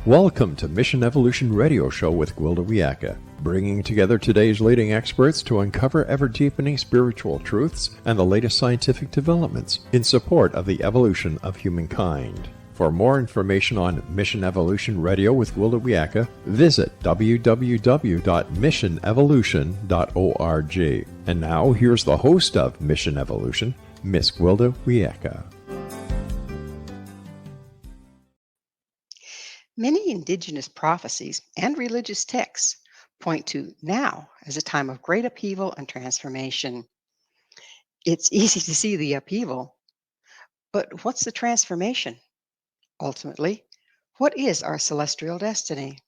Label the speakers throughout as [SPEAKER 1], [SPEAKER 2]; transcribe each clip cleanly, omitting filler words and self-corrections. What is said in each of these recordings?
[SPEAKER 1] Welcome to Mission Evolution Radio Show with Gwilda Wiyaka, bringing together today's leading experts to uncover ever-deepening spiritual truths and the latest scientific developments in support of the evolution of humankind. For more information on Mission Evolution Radio with Gwilda Wiyaka, visit www.missionevolution.org. And now, here's the host of Mission Evolution, Miss Gwilda Wiyaka.
[SPEAKER 2] Many indigenous prophecies and religious texts point to now as a time of great upheaval and transformation. It's easy to see the upheaval, but what's the transformation? Ultimately, what is our celestial destiny?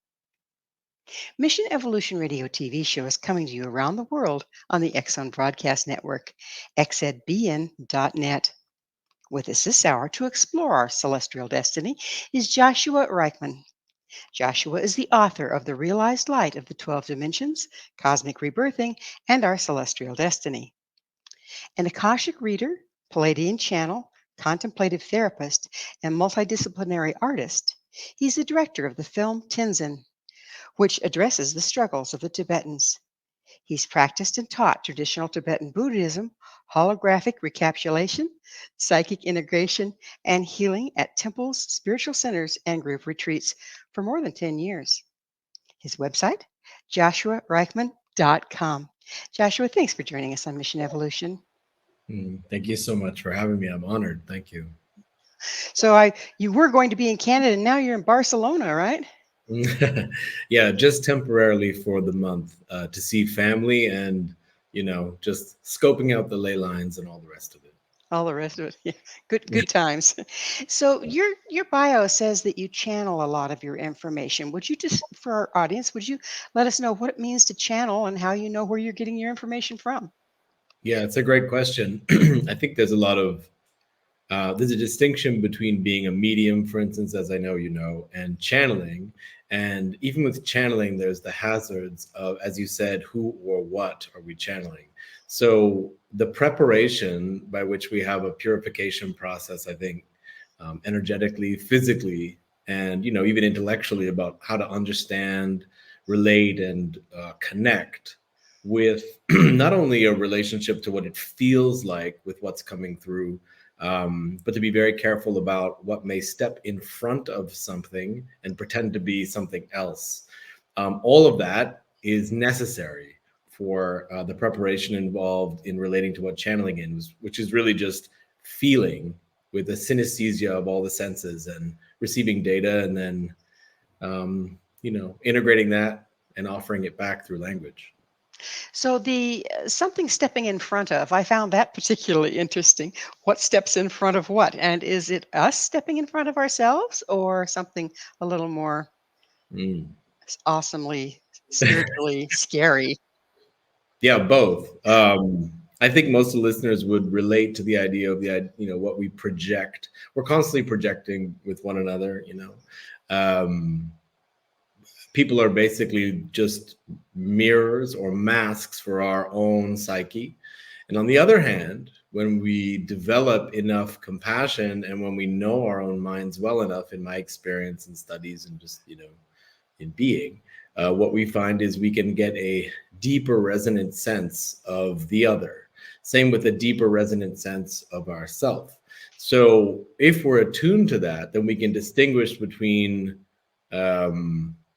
[SPEAKER 2] Mission Evolution Radio TV show is coming to you around the world on the X-Zone Broadcast Network, xzbn.net. With us this hour to explore our celestial destiny is Joshua Reichmann. Joshua is the author of The Realized Light of the 12 Dimensions, Cosmic Rebirthing, and Our Celestial Destiny. An Akashic reader, Pleiadian channel, contemplative therapist, and multidisciplinary artist, he's the director of the film Tenzin, which addresses the struggles of the Tibetans. He's practiced and taught traditional Tibetan Buddhism, holographic recapitulation, psychic integration, and healing at temples, spiritual centers, and group retreats for more than 10 years. His website, joshuareichmann.com. Joshua, thanks for joining us on Mission Evolution.
[SPEAKER 3] Thank you so much for having me. I'm honored. Thank you.
[SPEAKER 2] So you were going to be in Canada, and now you're in Barcelona, right?
[SPEAKER 3] Yeah, just temporarily for the month to see family and, just scoping out the ley lines and all the rest of it.
[SPEAKER 2] All the rest of it. Yeah. Good times. So your bio says that you channel a lot of your information. Would you just, for our audience, would you let us know what it means to channel and how you know where you're getting your information from?
[SPEAKER 3] Yeah, it's a great question. I think there's a distinction between being a medium, for instance, as I know you know, and channeling. And even with channeling, there's the hazards of, as you said, who or what are we channeling? So the preparation by which we have a purification process, I think, energetically, physically, and, even intellectually about how to understand, relate, and connect with not only a relationship to what it feels like with what's coming through, but to be very careful about what may step in front of something and pretend to be something else. All of that is necessary for the preparation involved in relating to what channeling is, which is really just feeling with the synesthesia of all the senses and receiving data and then, integrating that and offering it back through language.
[SPEAKER 2] So the something stepping in front of, I found that particularly interesting. What steps in front of what? And is it us stepping in front of ourselves or something a little more awesomely, spiritually scary?
[SPEAKER 3] Yeah, both. I think most of the listeners would relate to the idea of what we project. We're constantly projecting with one another, people are basically just mirrors or masks for our own psyche. And on the other hand, when we develop enough compassion and when we know our own minds well enough, in my experience and studies and just, in being, what we find is we can get a deeper resonant sense of the other. Same with a deeper resonant sense of ourself. So if we're attuned to that, then we can distinguish between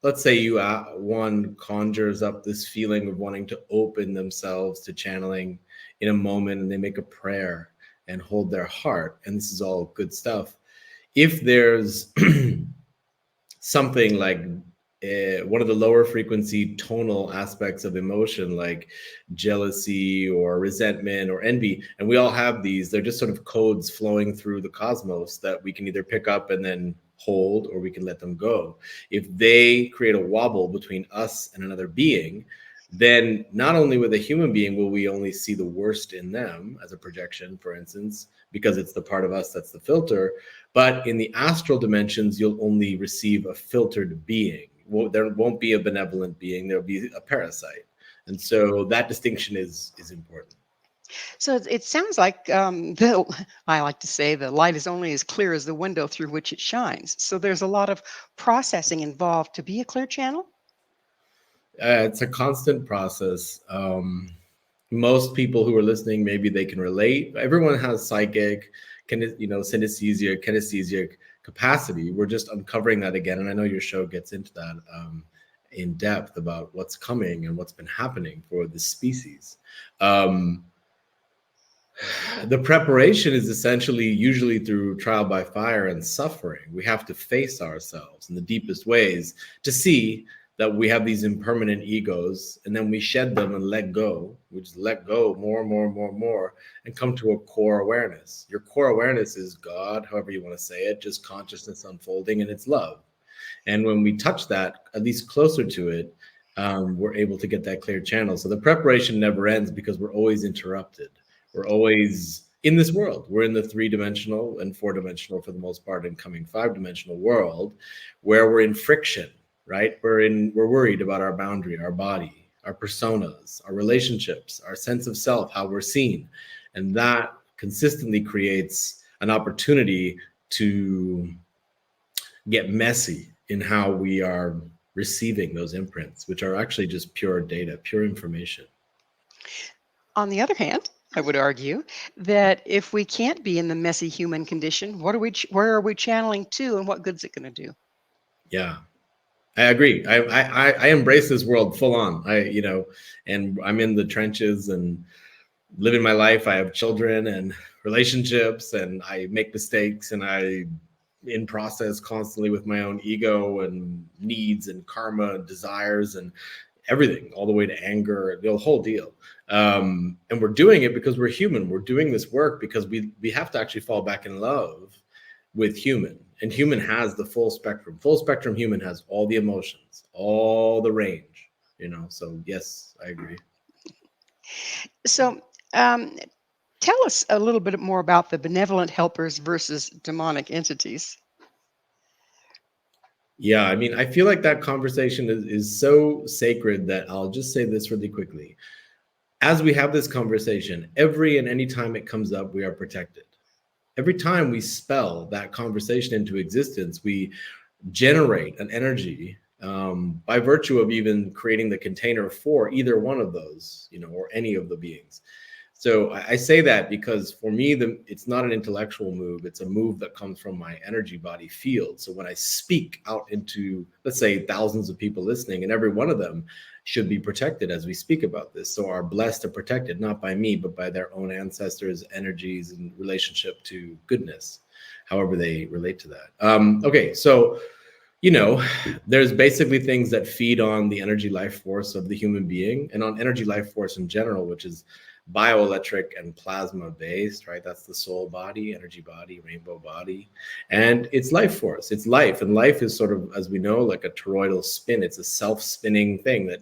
[SPEAKER 3] let's say one conjures up this feeling of wanting to open themselves to channeling in a moment, and they make a prayer and hold their heart, and this is all good stuff. If there's something like one of the lower frequency tonal aspects of emotion, like jealousy or resentment or envy, and we all have these, they're just sort of codes flowing through the cosmos that we can either pick up and then hold, or we can let them go. If they create a wobble between us and another being, then not only with a human being will we only see the worst in them as a projection, for instance, because it's the part of us that's the filter, but in the astral dimensions, you'll only receive a filtered being. There won't be a benevolent being, there'll be a parasite. And so that distinction is important.
[SPEAKER 2] So it sounds like I like to say the light is only as clear as the window through which it shines. So there's a lot of processing involved to be a clear channel.
[SPEAKER 3] It's a constant process. Most people who are listening, maybe they can relate. Everyone has psychic, synesthesia, kinesthesia capacity. We're just uncovering that again, and I know your show gets into that in depth about what's coming and what's been happening for this species. The preparation is essentially usually through trial by fire and suffering. We have to face ourselves in the deepest ways to see that we have these impermanent egos, and then we shed them and let go. We just let go more and more and more and more and come to a core awareness. Your core awareness is God, however you want to say it, just consciousness unfolding, and it's love. And when we touch that, at least closer to it, we're able to get that clear channel. So the preparation never ends because we're always interrupted. We're always in this world. We're in the 3-dimensional and 4-dimensional, for the most part, incoming 5-dimensional world, where we're in friction, right? We're worried about our boundary, our body, our personas, our relationships, our sense of self, how we're seen. And that consistently creates an opportunity to get messy in how we are receiving those imprints, which are actually just pure data, pure information.
[SPEAKER 2] On the other hand, I would argue that if we can't be in the messy human condition, where are we channeling to, and what good's it going to do?
[SPEAKER 3] Yeah, I agree. I embrace this world full on. And I'm in the trenches and living my life. I have children and relationships, and I make mistakes, and I in process constantly with my own ego and needs and karma and desires and everything, all the way to anger, the whole deal. And we're doing it because we're human. We're doing this work because we have to actually fall back in love with human. And human has the full spectrum. Full spectrum human has all the emotions, all the range, So yes, I agree.
[SPEAKER 2] So tell us a little bit more about the benevolent helpers versus demonic entities.
[SPEAKER 3] Yeah, I mean, I feel like that conversation is so sacred that I'll just say this really quickly. As we have this conversation, every and any time it comes up, we are protected. Every time we spell that conversation into existence, we generate an energy by virtue of even creating the container for either one of those, or any of the beings. So I say that because for me, it's not an intellectual move. It's a move that comes from my energy body field. So when I speak out into, let's say, thousands of people listening, and every one of them should be protected as we speak about this. So are blessed and protected, not by me, but by their own ancestors, energies, and relationship to goodness, however they relate to that. Okay, so there's basically things that feed on the energy life force of the human being and on energy life force in general, which is bioelectric and plasma based, right? That's the soul body, energy body, rainbow body. And it's life force, it's life. And life is sort of, as we know, like a toroidal spin. It's a self-spinning thing that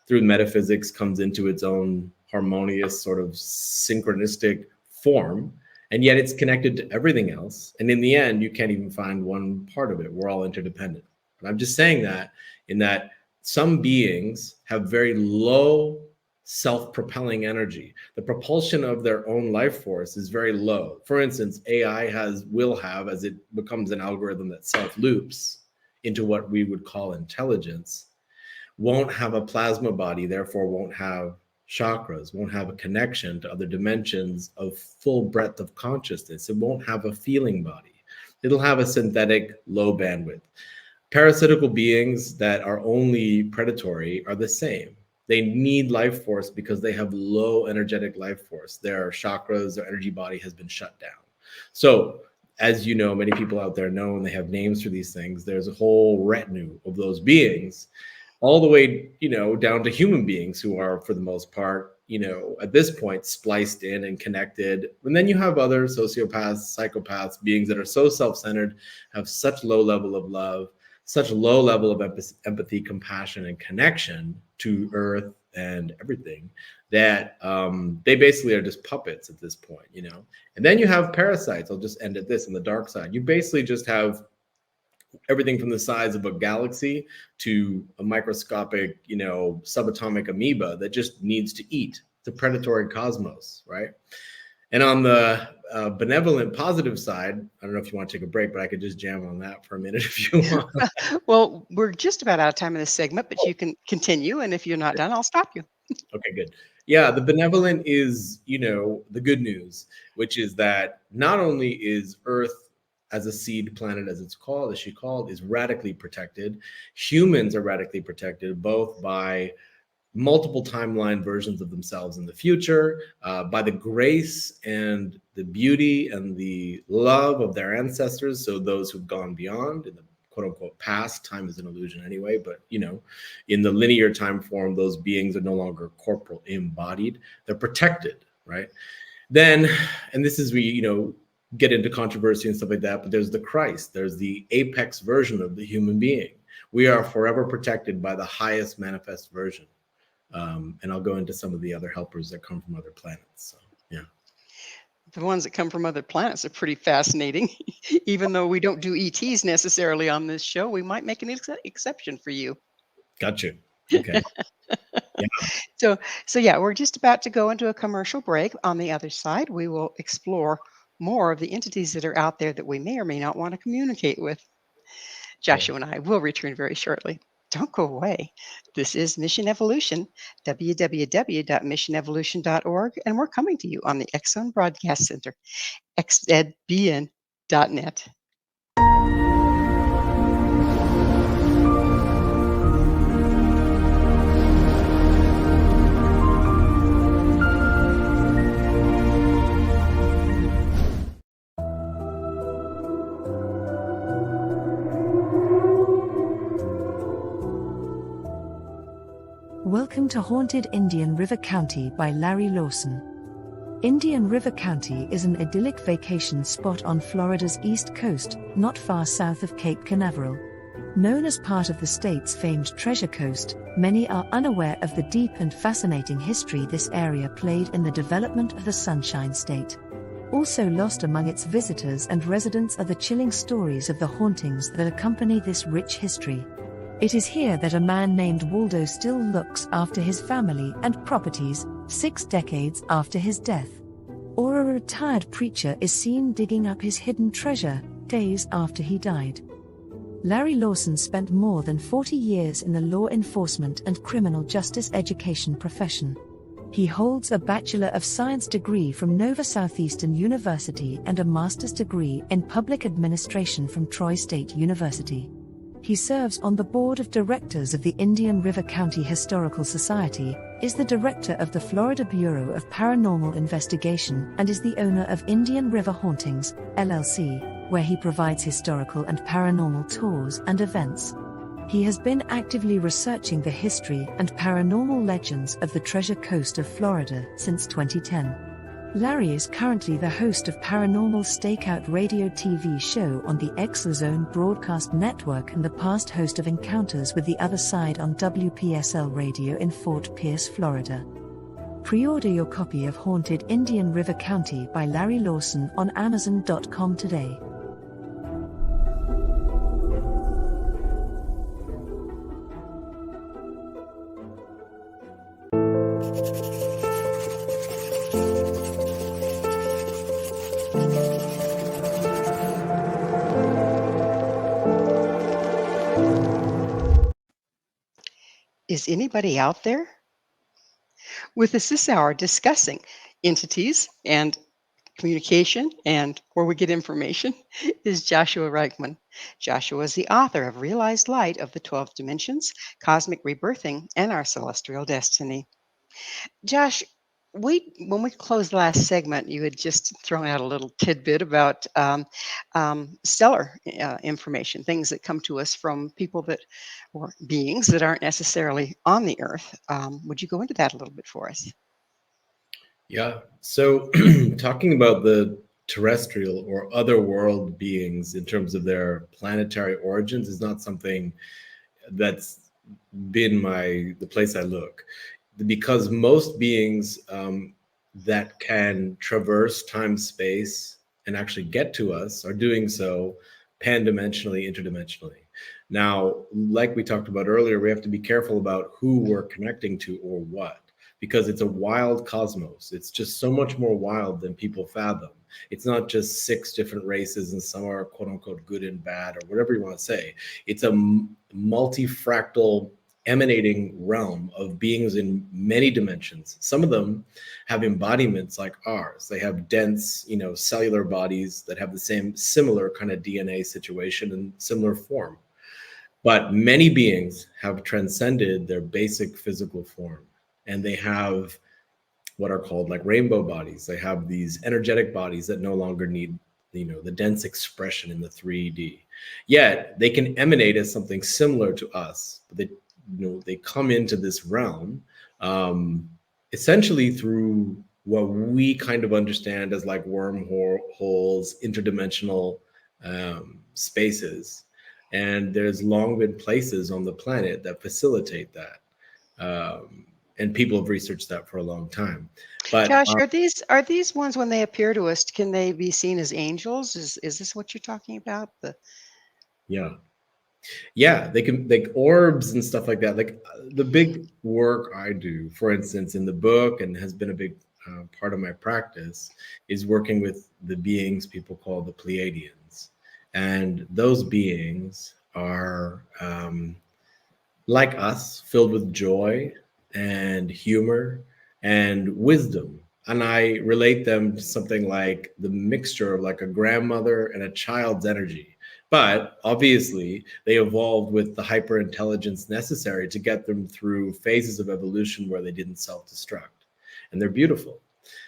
[SPEAKER 3] through metaphysics comes into its own harmonious sort of synchronistic form. And yet it's connected to everything else. And in the end, you can't even find one part of it. We're all interdependent. And I'm just saying that in that some beings have very low self-propelling energy. The propulsion of their own life force is very low. For instance, AI will have, as it becomes an algorithm that self-loops into what we would call intelligence, won't have a plasma body, therefore won't have chakras, won't have a connection to other dimensions of full breadth of consciousness. It won't have a feeling body. It'll have a synthetic low bandwidth. Parasitical beings that are only predatory are the same. They need life force because they have low energetic life force. Their chakras, their energy body has been shut down. So, as you know, many people out there know, and they have names for these things, there's a whole retinue of those beings, all the way, down to human beings who are, for the most part, at this point, spliced in and connected. And then you have other sociopaths, psychopaths, beings that are so self-centered, have such low level of love, such low level of empathy, compassion, and connection to earth and everything that they basically are just puppets at this point, And then you have parasites. I'll just end at this on the dark side. You basically just have everything from the size of a galaxy to a microscopic, subatomic amoeba that just needs to eat. It's a predatory cosmos, right? And on the benevolent, positive side, I don't know if you want to take a break, but I could just jam on that for a minute if you want.
[SPEAKER 2] Well, we're just about out of time in this segment, but you can continue. And if you're not done, I'll stop you.
[SPEAKER 3] Okay, good. Yeah, the benevolent is, the good news, which is that not only is Earth as a seed planet, as she called, is radically protected. Humans are radically protected, both by multiple timeline versions of themselves in the future, by the grace and the beauty and the love of their ancestors. So those who've gone beyond in the quote unquote past, time is an illusion anyway, but in the linear time form, those beings are no longer corporal embodied. They're protected, right? Then, and this is where, get into controversy and stuff like that, but there's the Christ, there's the apex version of the human being. We are forever protected by the highest manifest version. And I'll go into some of the other helpers that come from other planets. So, yeah.
[SPEAKER 2] The ones that come from other planets are pretty fascinating. Even though we don't do ETs necessarily on this show, we might make an exception for you.
[SPEAKER 3] Got you. Okay.
[SPEAKER 2] Yeah. So yeah, we're just about to go into a commercial break. On the other side, we will explore more of the entities that are out there that we may or may not want to communicate with. Joshua and I will return very shortly. Don't go away. This is Mission Evolution, www.missionevolution.org, and we're coming to you on the X-Zone Broadcast Center, xzbn.net.
[SPEAKER 4] Welcome to Haunted Indian River County by Larry Lawson. Indian River County is an idyllic vacation spot on Florida's east coast, not far south of Cape Canaveral. Known as part of the state's famed Treasure Coast, many are unaware of the deep and fascinating history this area played in the development of the Sunshine State. Also lost among its visitors and residents are the chilling stories of the hauntings that accompany this rich history. It is here that a man named Waldo still looks after his family and properties, 6 decades after his death. Or a retired preacher is seen digging up his hidden treasure, days after he died. Larry Lawson spent more than 40 years in the law enforcement and criminal justice education profession. He holds a Bachelor of Science degree from Nova Southeastern University and a master's degree in public administration from Troy State University. He serves on the board of directors of the Indian River County Historical Society, is the director of the Florida Bureau of Paranormal Investigation, and is the owner of Indian River Hauntings, LLC, where he provides historical and paranormal tours and events. He has been actively researching the history and paranormal legends of the Treasure Coast of Florida since 2010. Larry is currently the host of Paranormal Stakeout radio TV show on the X-Zone Broadcast Network and the past host of Encounters with the Other Side on WPSL Radio in Fort Pierce, Florida. Pre-order your copy of Haunted Indian River County by Larry Lawson on Amazon.com today.
[SPEAKER 2] Is anybody out there? With us this hour discussing entities and communication and where we get information is Joshua Reichmann. Joshua is the author of Realized Light of the 12 Dimensions, Cosmic Rebirthing, and Our Celestial Destiny. Josh, when we closed the last segment, you had just thrown out a little tidbit about stellar information, things that come to us from people that, or beings that aren't necessarily on the earth. Would you go into that a little bit for us?
[SPEAKER 3] Yeah. So talking about the terrestrial or other world beings in terms of their planetary origins is not something that's been the place I look. Because most beings that can traverse time, space, and actually get to us are doing so pan-dimensionally, interdimensionally. Now, like we talked about earlier, we have to be careful about who we're connecting to or what. because it's a wild cosmos. It's just so much more wild than people fathom. It's not just 6 different races and some are quote unquote good and bad or whatever you want to say. It's a multifractal emanating realm of beings in many dimensions. Some of them have embodiments like ours. They have dense, cellular bodies that have the same similar kind of DNA situation and similar form. But many beings have transcended their basic physical form, and they have what are called like rainbow bodies. They have these energetic bodies that no longer need, the dense expression in the 3D. Yet they can emanate as something similar to us. But they come into this realm essentially through what we kind of understand as like wormholes, interdimensional spaces. And there's long been places on the planet that facilitate that. And people have researched that for a long time. But
[SPEAKER 2] Josh, are these ones when they appear to us, can they be seen as angels? Is this what you're talking about?
[SPEAKER 3] Yeah, they can, like orbs and stuff like that. Like the big work I do, for instance, in the book, and has been a big part of my practice, is working with the beings people call the Pleiadians. And those beings are like us, filled with joy and humor and wisdom. And I relate them to something like the mixture of like a grandmother and a child's energy. But obviously, they evolved with the hyper intelligence necessary to get them through phases of evolution where they didn't self-destruct. And they're beautiful.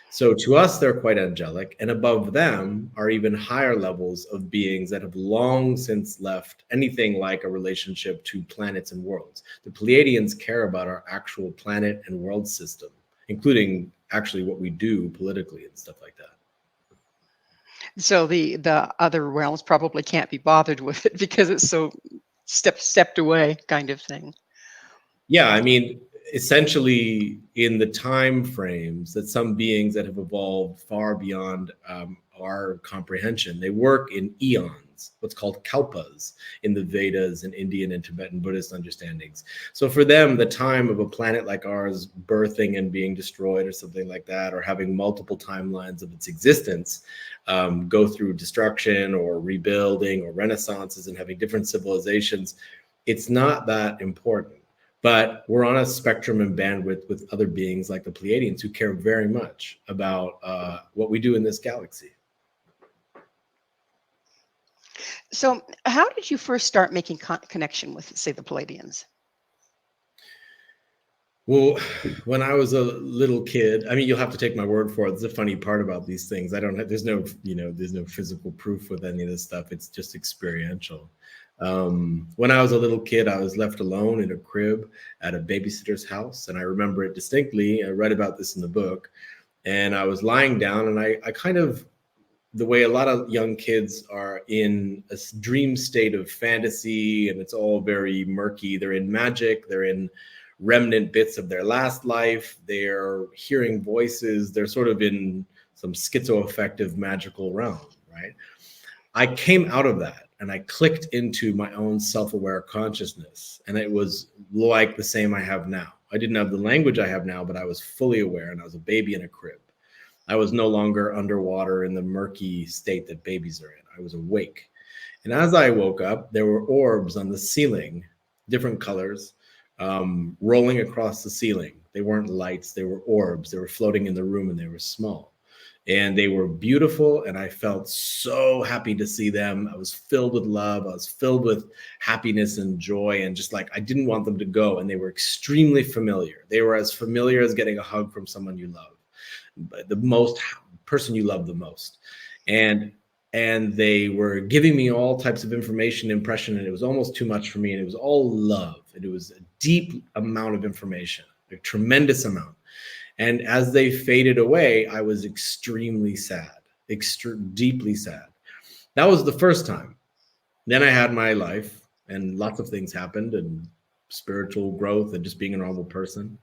[SPEAKER 3] So to us, they're quite angelic. And above them are even higher levels of beings that have long since left anything like a relationship to planets and worlds. The Pleiadians care about our actual planet and world system, including actually what we do politically and stuff like that.
[SPEAKER 2] So the other realms probably can't be bothered with it because it's so stepped away kind of thing.
[SPEAKER 3] Yeah, I mean, essentially in the time frames that some beings that have evolved far beyond our comprehension, they work in eons, what's called kalpas in the Vedas and Indian and Tibetan Buddhist understandings. So for them, the time of a planet like ours birthing and being destroyed or something like that, or having multiple timelines of its existence, go through destruction or rebuilding or renaissances and having different civilizations, it's not that important. But we're on a spectrum and bandwidth with other beings like the Pleiadians who care very much about what we do in this galaxy.
[SPEAKER 2] So how did you first start making connection with, say, the Pleiadians?
[SPEAKER 3] Well, when I was a little kid, I mean, you'll have to take my word for it. It's the funny part about these things. There's no physical proof with any of this stuff. It's just experiential. When I was a little kid, I was left alone in a crib at a babysitter's house. And I remember it distinctly. I read about this in the book. And I was lying down and I kind of, the way a lot of young kids are in a dream state of fantasy, and it's all very murky. They're in magic. They're in remnant bits of their last life. They're hearing voices. They're sort of in some schizoaffective magical realm, right? I came out of that and I clicked into my own self-aware consciousness. And it was like the same I have now. I didn't have the language I have now, but I was fully aware, and I was a baby in a crib. I was no longer underwater in the murky state that babies are in. I was awake. And as I woke up, there were orbs on the ceiling, different colors, rolling across the ceiling. They weren't lights, they were orbs. They were floating in the room and they were small. And they were beautiful, and I felt so happy to see them. I was filled with love. I was filled with happiness and joy, and just like I didn't want them to go. And they were extremely familiar. They were as familiar as getting a hug from someone you love, the most person you love the most. And they were giving me all types of information, impression, and it was almost too much for me. And it was all love, and it was a deep amount of information, a tremendous amount. And as they faded away, I was extremely sad, deeply sad. That was the first time. Then I had my life, and lots of things happened, and spiritual growth and just being a normal person.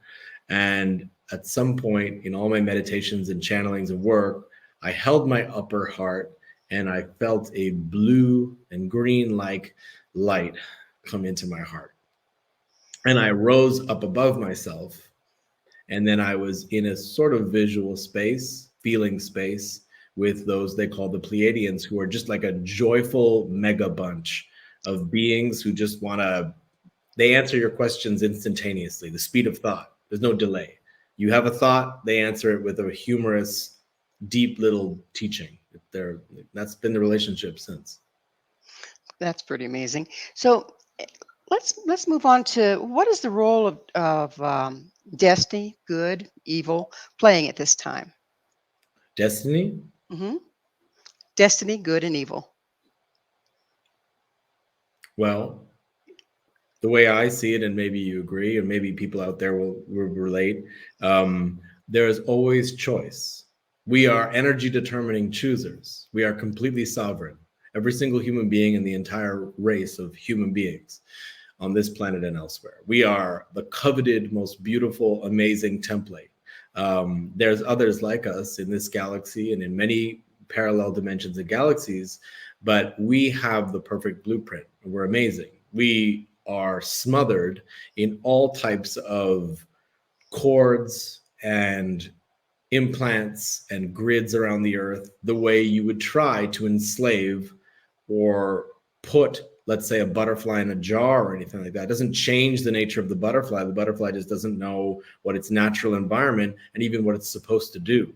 [SPEAKER 3] And at some point in all my meditations and channelings and work, I held my upper heart and I felt a blue and green like light come into my heart. And I rose up above myself. And then I was in a sort of visual space, feeling space with those they call the Pleiadians, who are just like a joyful mega bunch of beings who just want to, they answer your questions instantaneously, the speed of thought. There's no delay. You have a thought, they answer it with a humorous, deep little teaching. That's been the relationship since.
[SPEAKER 2] That's pretty amazing. So let's move on to what is the role of destiny, good, evil, playing at this time?
[SPEAKER 3] Destiny?
[SPEAKER 2] Hmm. Destiny, good, and evil.
[SPEAKER 3] Well, the way I see it, and maybe you agree, and maybe people out there will relate, there is always choice. We are energy determining choosers. We are completely sovereign. Every single human being in the entire race of human beings on this planet and elsewhere. We are the coveted, most beautiful, amazing template. There's others like us in this galaxy and in many parallel dimensions of galaxies, but we have the perfect blueprint. We're amazing. We are smothered in all types of cords and implants and grids around the earth, the way you would try to enslave or put, let's say, a butterfly in a jar or anything like that. It doesn't change the nature of the butterfly. The butterfly just doesn't know what its natural environment and even what it's supposed to do.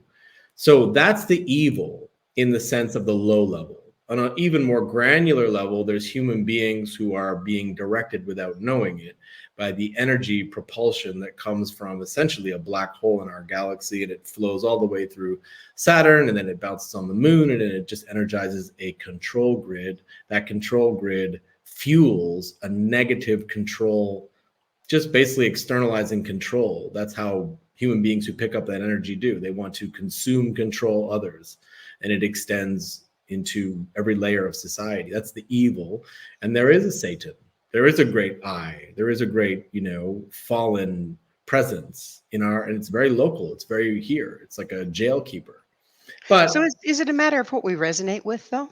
[SPEAKER 3] So that's the evil in the sense of the low level. On an even more granular level, there's human beings who are being directed without knowing it by the energy propulsion that comes from essentially a black hole in our galaxy, and it flows all the way through Saturn, and then it bounces on the moon, and then it just energizes a control grid. That control grid fuels a negative control, just basically externalizing control. That's how human beings who pick up that energy do. They want to consume, control others, and it extends into every layer of society. That's the evil. And there is a Satan. There is a great I. There is a great, fallen presence in and it's very local. It's very here. It's like a jail keeper. But
[SPEAKER 2] So is it a matter of what we resonate with, though?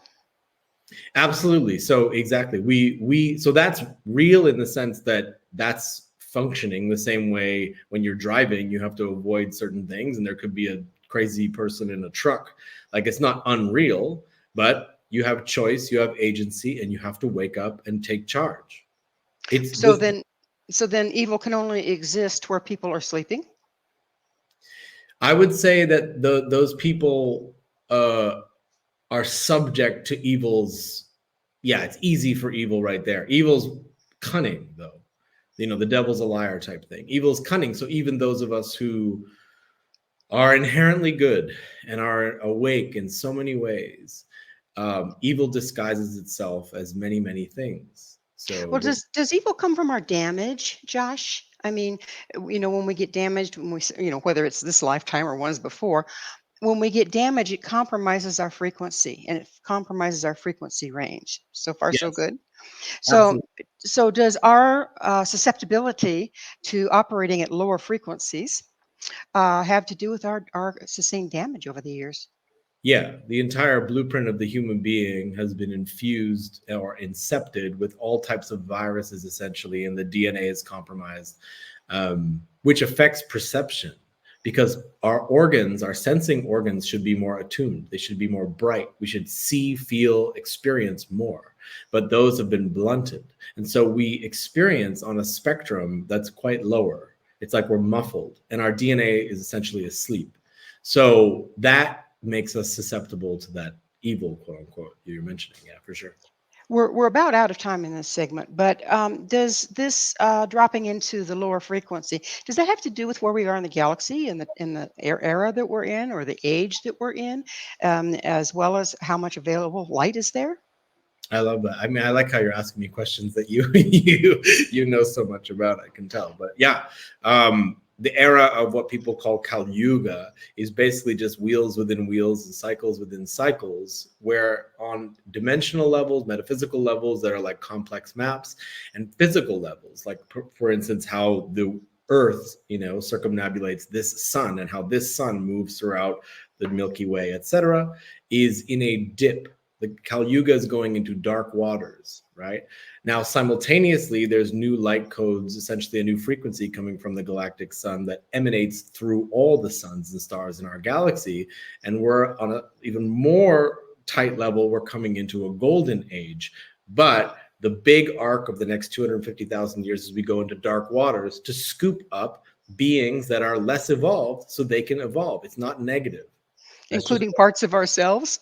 [SPEAKER 3] Absolutely. So exactly. So that's real in the sense that that's functioning the same way when you're driving, you have to avoid certain things, and there could be a crazy person in a truck. Like, it's not unreal, but you have choice, you have agency, and you have to wake up and take charge.
[SPEAKER 2] So then evil can only exist where people are sleeping?
[SPEAKER 3] I would say that those people are subject to evil's. Yeah, it's easy for evil right there. Evil's cunning, though. The devil's a liar type thing. Evil's cunning. So even those of us who are inherently good and are awake in so many ways, evil disguises itself as many, many things. So
[SPEAKER 2] Well, does evil come from our damage, Josh? I mean, when we get damaged, when whether it's this lifetime or ones before, when we get damaged, it compromises our frequency and it compromises our frequency range. So far, so
[SPEAKER 3] yes,
[SPEAKER 2] good. So,
[SPEAKER 3] absolutely.
[SPEAKER 2] so does our susceptibility to operating at lower frequencies have to do with our sustained damage over the years?
[SPEAKER 3] Yeah, the entire blueprint of the human being has been infused or incepted with all types of viruses, essentially, and the DNA is compromised, which affects perception, because our organs, our sensing organs, should be more attuned. They should be more bright. We should see, feel, experience more, but those have been blunted. And so we experience on a spectrum that's quite lower. It's like we're muffled, and our DNA is essentially asleep. So that makes us susceptible to that evil, quote unquote, you're mentioning. Yeah, for sure.
[SPEAKER 2] We're about out of time in this segment, but does this dropping into the lower frequency, does that have to do with where we are in the galaxy and the era that we're in, or the age that we're in, as well as how much available light is there?
[SPEAKER 3] I love that. I mean, I like how you're asking me questions that you you know so much about. I can tell, but yeah, the era of what people call Kali Yuga is basically just wheels within wheels and cycles within cycles, where on dimensional levels, metaphysical levels that are like complex maps, and physical levels, like for instance, how the Earth, circumnavigulates this sun, and how this sun moves throughout the Milky Way, etc., is in a dip. The Kali Yuga is going into dark waters, right? Now, simultaneously, there's new light codes, essentially a new frequency coming from the galactic sun that emanates through all the suns and stars in our galaxy. And we're on an even more tight level. We're coming into a golden age. But the big arc of the next 250,000 years is we go into dark waters to scoop up beings that are less evolved so they can evolve. It's not negative.
[SPEAKER 2] Including parts of ourselves?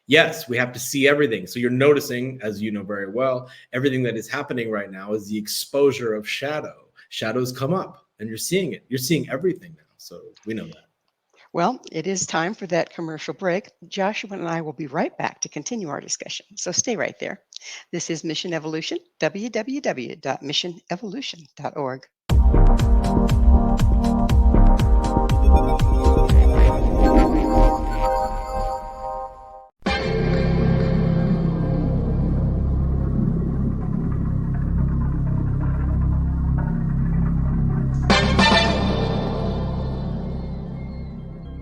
[SPEAKER 3] Yes, we have to see everything. So you're noticing, as you know very well, everything that is happening right now is the exposure of shadow. Shadows come up and you're seeing it. You're seeing everything now. So we know that.
[SPEAKER 2] Well, it is time for that commercial break. Joshua and I will be right back to continue our discussion. So stay right there. This is Mission Evolution, www.missionevolution.org.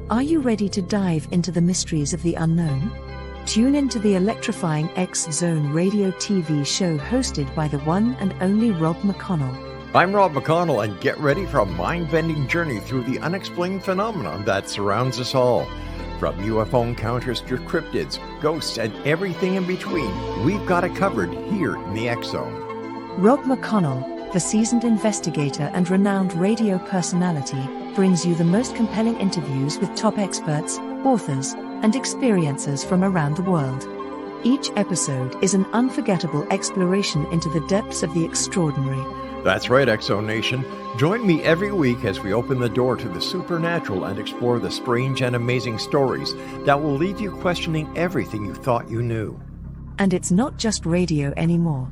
[SPEAKER 4] Are you ready to dive into the mysteries of the unknown? Tune into the electrifying X-Zone radio TV show hosted by the one and only Rob McConnell.
[SPEAKER 1] I'm Rob McConnell, and get ready for a mind-bending journey through the unexplained phenomenon that surrounds us all. From UFO encounters to cryptids, ghosts, and everything in between, we've got it covered here in the X-Zone.
[SPEAKER 4] Rob McConnell, the seasoned investigator and renowned radio personality, brings you the most compelling interviews with top experts, authors, and experiencers from around the world. Each episode is an unforgettable exploration into the depths of the extraordinary.
[SPEAKER 1] That's right, X-Zone Nation. Join me every week as we open the door to the supernatural and explore the strange and amazing stories that will leave you questioning everything you thought you knew.
[SPEAKER 4] And it's not just radio anymore.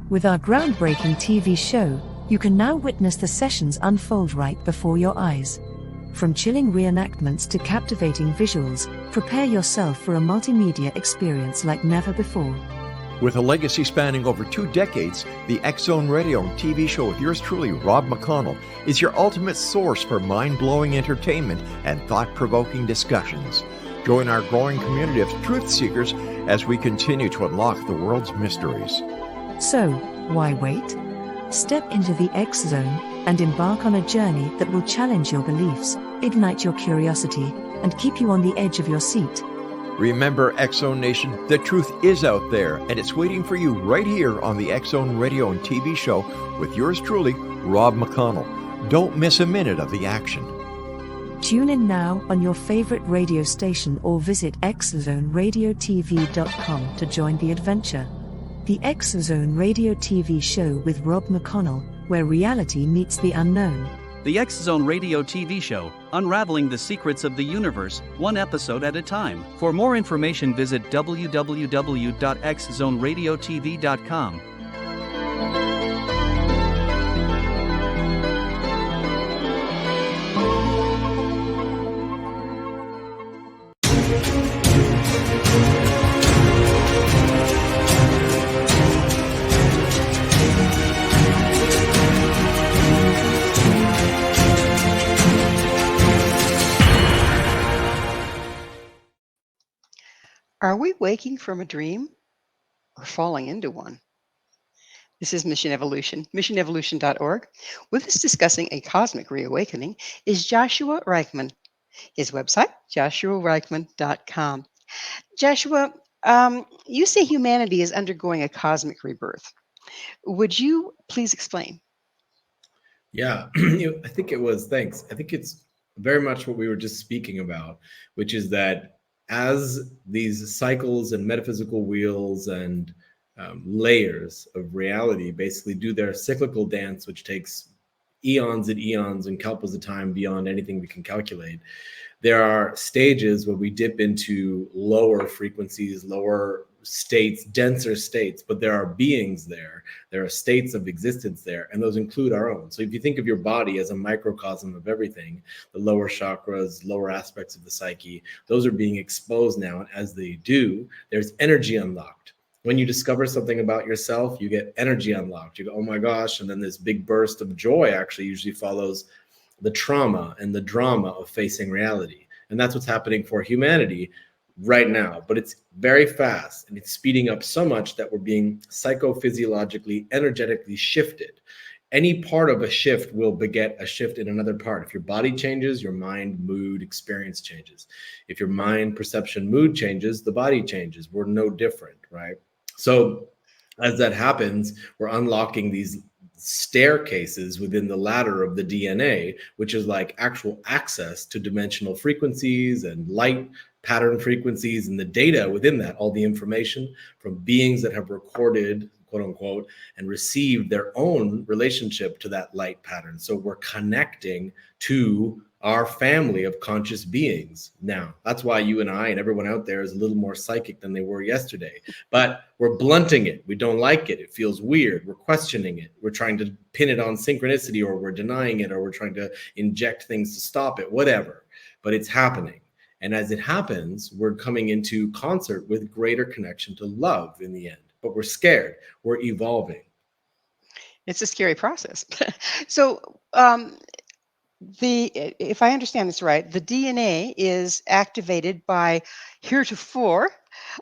[SPEAKER 4] With our groundbreaking TV show, you can now witness the sessions unfold right before your eyes. From chilling reenactments to captivating visuals, prepare yourself for a multimedia experience like never before.
[SPEAKER 1] With a legacy spanning over 2 decades, the X-Zone Radio and TV show with yours truly, Rob McConnell, is your ultimate source for mind-blowing entertainment and thought-provoking discussions. Join our growing community of truth seekers as we continue to unlock the world's mysteries.
[SPEAKER 4] So, why wait? Step into the X-Zone and embark on a journey that will challenge your beliefs, ignite your curiosity, and keep you on the edge of your seat.
[SPEAKER 1] Remember, X-Zone Nation, the truth is out there, and it's waiting for you right here on the X-Zone Radio and TV show with yours truly, Rob McConnell. Don't miss a minute of the action.
[SPEAKER 4] Tune in now on your favorite radio station or visit xzoneradiotv.com to join the adventure. The X-Zone Radio TV show with Rob McConnell, where reality meets the unknown.
[SPEAKER 5] The X-Zone Radio TV show, unraveling the secrets of the universe, one episode at a time. For more information, visit www.xzoneradiotv.com.
[SPEAKER 2] Are we waking from a dream or falling into one? This is Mission Evolution, missionevolution.org. With us discussing a cosmic reawakening is Joshua Reichmann. His website, joshuareichmann.com. Joshua, you say humanity is undergoing a cosmic rebirth. Would you please explain?
[SPEAKER 3] Yeah, I think it was, thanks. I think it's very much what we were just speaking about, which is that as these cycles and metaphysical wheels and layers of reality basically do their cyclical dance, which takes eons and kalpas of time beyond anything we can calculate, there are stages where we dip into lower frequencies, lower states, denser states, but there are beings there. There are states of existence there, and those include our own. So if you think of your body as a microcosm of everything, the lower chakras, lower aspects of the psyche, those are being exposed now. And as they do, there's energy unlocked. When you discover something about yourself, you get energy unlocked. You go, oh my gosh, and then this big burst of joy actually usually follows the trauma and the drama of facing reality. And that's what's happening for humanity. right now, but it's very fast and it's speeding up so much that we're being psychophysiologically, energetically shifted. Any part of a shift will beget a shift in another part. If your body changes, your mind, mood, experience changes. If your mind, perception, mood changes, the body changes. We're no different, right? So as that happens, we're unlocking these staircases within the ladder of the DNA, which is like actual access to dimensional frequencies and light pattern frequencies and the data within that, all the information from beings that have recorded, quote unquote, and received their own relationship to that light pattern. So we're connecting to our family of conscious beings now. That's why you and I and everyone out there is a little more psychic than they were yesterday. But we're blunting it. We don't like it. It feels weird. We're questioning it. We're trying to pin it on synchronicity, or we're denying it, or we're trying to inject things to stop it, whatever. But it's happening. And as it happens, we're coming into concert with greater connection to love in the end. But we're scared. We're evolving.
[SPEAKER 2] It's a scary process. So, if I understand this right, the DNA is activated by heretofore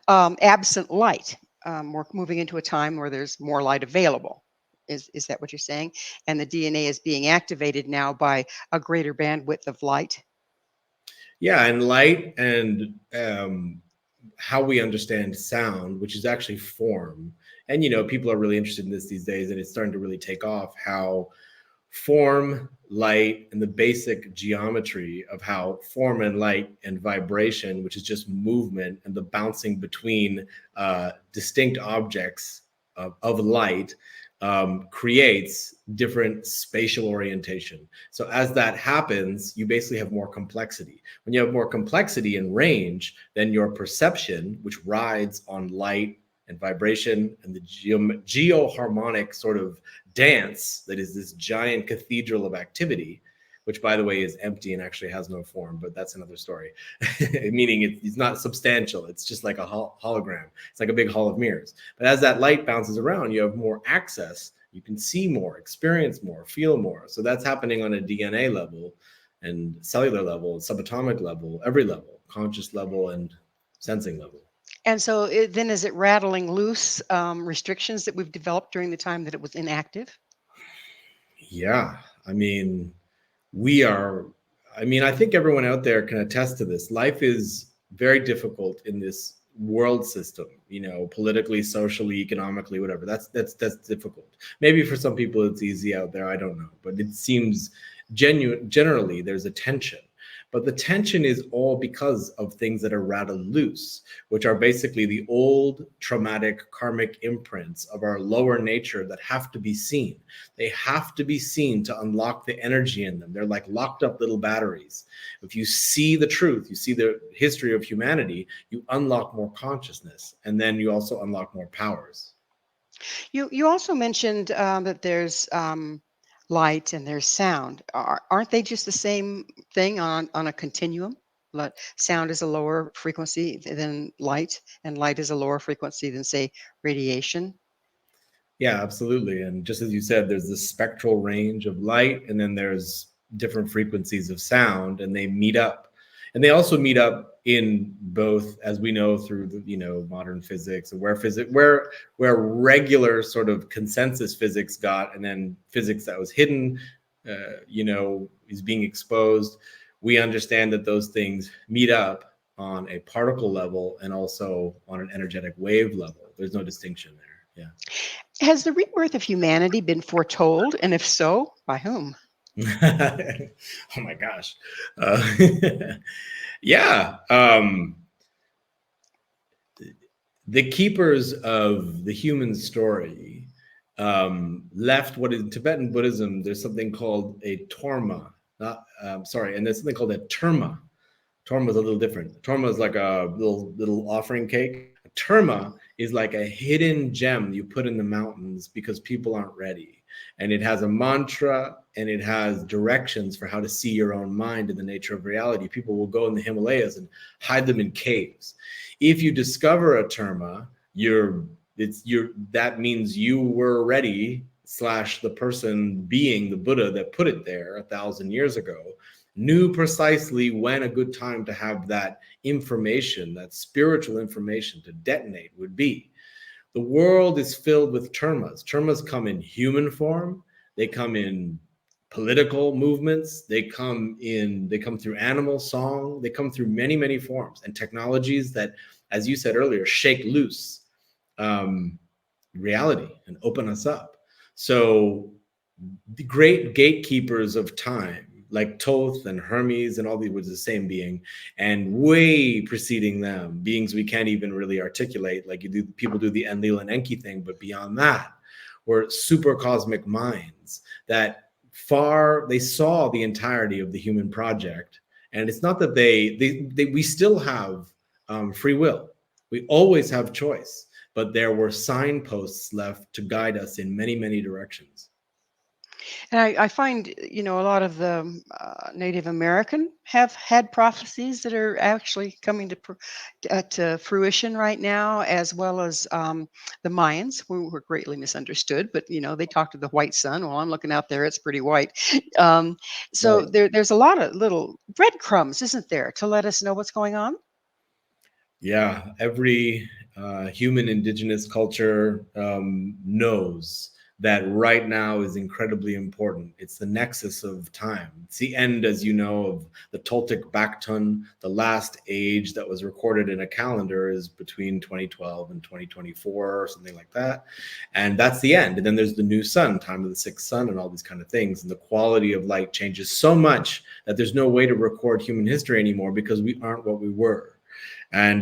[SPEAKER 2] absent light. We're moving into a time where there's more light available. Is that what you're saying? And the DNA is being activated now by a greater bandwidth of light.
[SPEAKER 3] Yeah, and light and how we understand sound, which is actually form. And, you know, people are really interested in this these days, and it's starting to really take off, how form, light, and the basic geometry of how form and light and vibration, which is just movement and the bouncing between distinct objects of light, creates different spatial orientation. So as that happens, you basically have more complexity. When you have more complexity and range, then your perception, which rides on light and vibration and the geoharmonic sort of dance that is this giant cathedral of activity, which by the way is empty and actually has no form, but that's another story. Meaning it's not substantial. It's just like a hologram. It's like a big hall of mirrors. But as that light bounces around, you have more access. You can see more, experience more, feel more. So that's happening on a DNA level and cellular level, subatomic level, every level, conscious level and sensing level.
[SPEAKER 2] And so then is it rattling loose restrictions that we've developed during the time that it was inactive?
[SPEAKER 3] Yeah, I mean, I think everyone out there can attest to this. Life is very difficult in this world system, you know, politically, socially, economically, whatever. That's difficult. Maybe for some people it's easy out there, I don't know. But it seems generally there's a tension. But the tension is all because of things that are rattled loose, which are basically the old traumatic karmic imprints of our lower nature that have to be seen. They have to be seen to unlock the energy in them. They're like locked up little batteries. If you see the truth, you see the history of humanity, you unlock more consciousness, and then you also unlock more powers.
[SPEAKER 2] You also mentioned that there's light and there's sound. Aren't they just the same thing on a continuum? Sound is a lower frequency than light, and light is a lower frequency than, say, radiation.
[SPEAKER 3] Yeah, absolutely. And just as you said, there's the spectral range of light, and then there's different frequencies of sound, and they meet up. And they also meet up in both, as we know through the, you know, modern physics, where regular sort of consensus physics got, and then physics that was hidden, you know, is being exposed. We understand that those things meet up on a particle level and also on an energetic wave level. There's no distinction there. Yeah.
[SPEAKER 2] Has the rebirth of humanity been foretold? And if so, by whom?
[SPEAKER 3] Oh my gosh. Yeah. The keepers of the human story left what in Tibetan Buddhism, there's something called a torma. And there's something called a terma. Torma is a little different. Torma is like a little offering cake. A terma is like a hidden gem you put in the mountains because people aren't ready. And it has a mantra and it has directions for how to see your own mind and the nature of reality. People will go in the Himalayas and hide them in caves. If you discover a terma, that means you were ready / the person being the Buddha that put it there 1,000 years ago. knew precisely when a good time to have that information, that spiritual information to detonate would be. The world is filled with termas. Termas come in human form. They come in political movements. They come through animal song. They come through many, many forms and technologies that, as you said earlier, shake loose reality and open us up. So the great gatekeepers of time, like Thoth and Hermes and all these, was the same being, and way preceding them, beings we can't even really articulate, like people do the Enlil and Enki thing, but beyond that, were super cosmic minds that they saw the entirety of the human project. And it's not that we still have free will. We always have choice, but there were signposts left to guide us in many, many directions.
[SPEAKER 2] And I find, a lot of the Native American have had prophecies that are actually coming to fruition right now, as well as the Mayans, who were greatly misunderstood. But they talk to the white sun. Well, I'm looking out there; it's pretty white. So
[SPEAKER 3] Right.
[SPEAKER 2] there's a lot of little breadcrumbs, isn't there, to let us know what's going on?
[SPEAKER 3] Yeah, every human indigenous culture knows that right now is incredibly important. It's the nexus of time. It's the end, as you know, of the Toltec Baktun. The last age that was recorded in a calendar is between 2012 and 2024 or something like that. And that's the end. And then there's the new sun, time of the sixth sun, and all these kind of things. And the quality of light changes so much that there's no way to record human history anymore because we aren't what we were. And